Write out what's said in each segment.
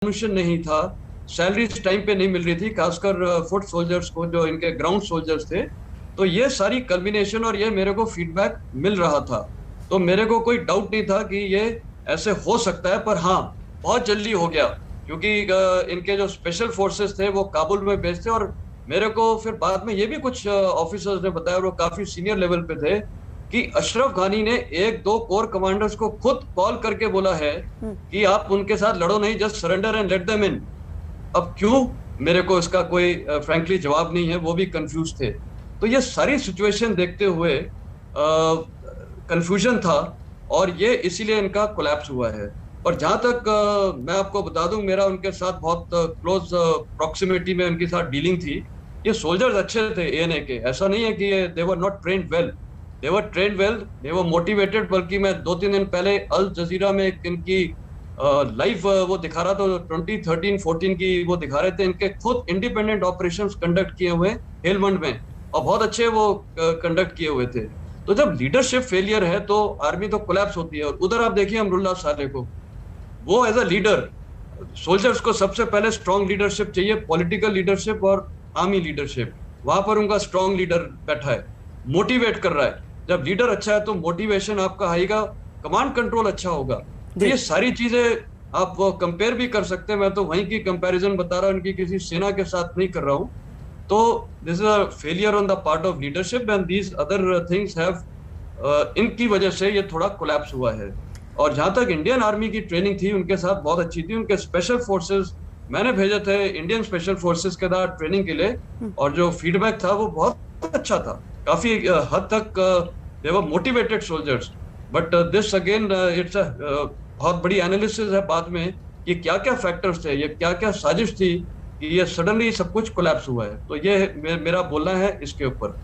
Mission नहीं था, salaries time पे नहीं मिल रही थी, खासकर फुट सोल्जर्स को, जो इनके ग्राउंड सोल्जर्स थे। तो ये सारी कल्बिनेशन और ये मेरे को फीडबैक मिल रहा था। तो मेरे को कोई डाउट नहीं था कि ये ऐसे हो सकता है, पर हाँ, बहुत जल्दी हो गया, क्योंकि इनके जो स्पेशल फोर्सेस थे वो काबुल में बेस्ड थे। और मेरे को फिर बाद में ये भी कुछ ऑफिसर्स ने बताया, वो काफी सीनियर लेवल पे थे, कि अशरफ घानी ने एक दो कोर कमांडर्स को खुद कॉल करके बोला है कि आप उनके साथ लड़ो नहीं, just surrender and let them in. अब क्यों, मेरे को इसका कोई फ्रैंकली जवाब नहीं है, वो भी कंफ्यूज थे। तो ये सारी सिचुएशन देखते हुए कंफ्यूजन था, और ये इसीलिए इनका कोलैप्स हुआ है। और जहां तक मैं आपको बता दूं, मेरा उनके साथ बहुत क्लोज प्रॉक्सिमिटी में उनके साथ डीलिंग थी। ये सोल्जर्स अच्छे थे एएनए के, ऐसा नहीं है कि ये they were not trained well, they were trained well, they were motivated. बल्कि मैं 2-3 दिन पहले अल जजीरा में एक इनकी लाइव वो दिखा रहा था, 2013-14 की वो दिखा रहे थे, इनके खुद इंडिपेंडेंट ऑपरेशंस कंडक्ट किए हुए हेलमंड में, और बहुत अच्छे वो कंडक्ट किए हुए थे। तो जब लीडरशिप फेलियर है तो आर्मी तो कोलैप्स होती है। और उधर आप देखिए अमरुल्लाह साले को, वो एज अ लीडर, सोल्जर्स को सबसे पहले स्ट्रॉन्ग लीडरशिप चाहिए, पॉलिटिकल लीडरशिप और आर्मी लीडरशिप। वहां पर उनका स्ट्रॉन्ग लीडर बैठा है, मोटिवेट कर रहा है। जब लीडर अच्छा है तो मोटिवेशन आपका आएगा, कमांड कंट्रोल अच्छा होगा। तो ये सारी चीजें आप कंपेयर भी कर सकते हैं। मैं तो वहीं की कंपैरिजन बता रहा हूं, उनकी किसी सेना के साथ नहीं कर रहा हूं। तो this is a failure on the part of leadership, and these other things have, इनकी वजह से ये थोड़ा कोलैप्स हुआ है। और जहां तक इंडियन आर्मी की ट्रेनिंग थी, उनके साथ बहुत अच्छी थी। उनके स्पेशल फोर्सेस मैंने भेजे थे इंडियन स्पेशल फोर्सेस के साथ ट्रेनिंग के लिए, और जो फीडबैक था वो बहुत अच्छा था। काफी हद तक they were motivated soldiers. But this again it's a बहुत बड़ी एनालिसिस है बाद में, कि क्या क्या फैक्टर्स थे, ये क्या क्या साजिश थी कि ये सडनली सब कुछ कोलैप्स हुआ है। तो ये मेरा बोलना है इसके ऊपर।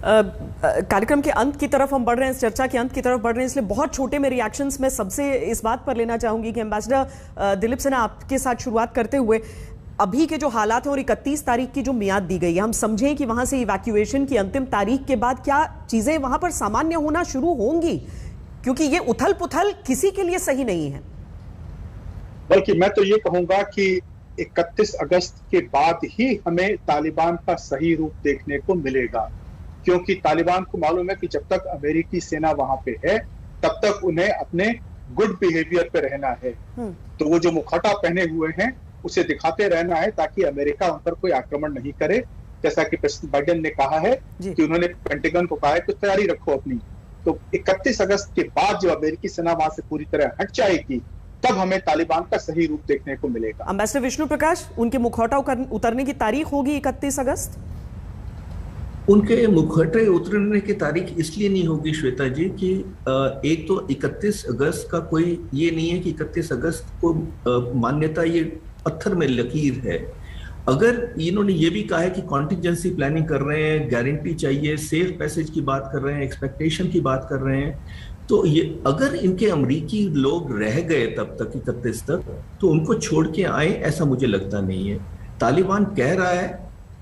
कार्यक्रम के अंत की तरफ हम बढ़ रहे हैं, इस चर्चा के अंत की तरफ बढ़ रहे हैं, इसलिए बहुत छोटे में रिएक्शंस मैं सबसे इस बात पर लेना चाहूंगी कि एम्बेसडर दिलीप सिन्हा, आपके साथ शुरुआत करते हुए, अभी के जो हालात हैं और 31 तारीख की जो मियाद दी गई है, हम समझें कि वहां से इवैक्यूएशन की अंतिम तारीख के बाद क्या चीजें वहां पर सामान्य होना शुरू होंगी? क्योंकि ये उथल पुथल किसी के लिए सही नहीं है। बल्कि मैं तो ये कहूंगा कि 31 अगस्त के बाद ही हमें तालिबान का सही रूप देखने को मिलेगा, क्योंकि तालिबान को मालूम है कि जब तक अमेरिकी सेना वहां पे है तब तक उन्हें अपने गुड बिहेवियर पे रहना है। तो वो जो मुखौटा पहने हुए हैं उसे दिखाते रहना है, ताकि अमेरिका उन पर कोई आक्रमण नहीं करे। जैसा कि प्रेसिडेंट बाइडेन ने कहा है कि उन्होंने पेंटागन को कहा है कि तैयारी रखो अपनी। तो 31 अगस्त के बाद जब अमेरिकी सेना वहां से पूरी तरह हट जाएगी, तब हमें तालिबान का सही रूप देखने को मिलेगा। एम्बेसडर विष्णु प्रकाश, उनके मुखौटा उतरने की तारीख होगी 31 अगस्त? उनके मुखौटे उतरने की तारीख इसलिए नहीं होगी श्वेता जी कि एक तो 31 अगस्त का कोई ये नहीं है कि 31 अगस्त को मान्यता ये पत्थर में लकीर है। अगर इन्होंने ये भी कहा है कि कॉन्टिजेंसी प्लानिंग कर रहे हैं, गारंटी चाहिए, सेफ पैसेज की बात कर रहे हैं, एक्सपेक्टेशन की बात कर रहे हैं, तो ये अगर इनके अमरीकी लोग रह गए तब तक 31 तक, तो उनको छोड़ के आए ऐसा मुझे लगता नहीं है। तालिबान कह रहा है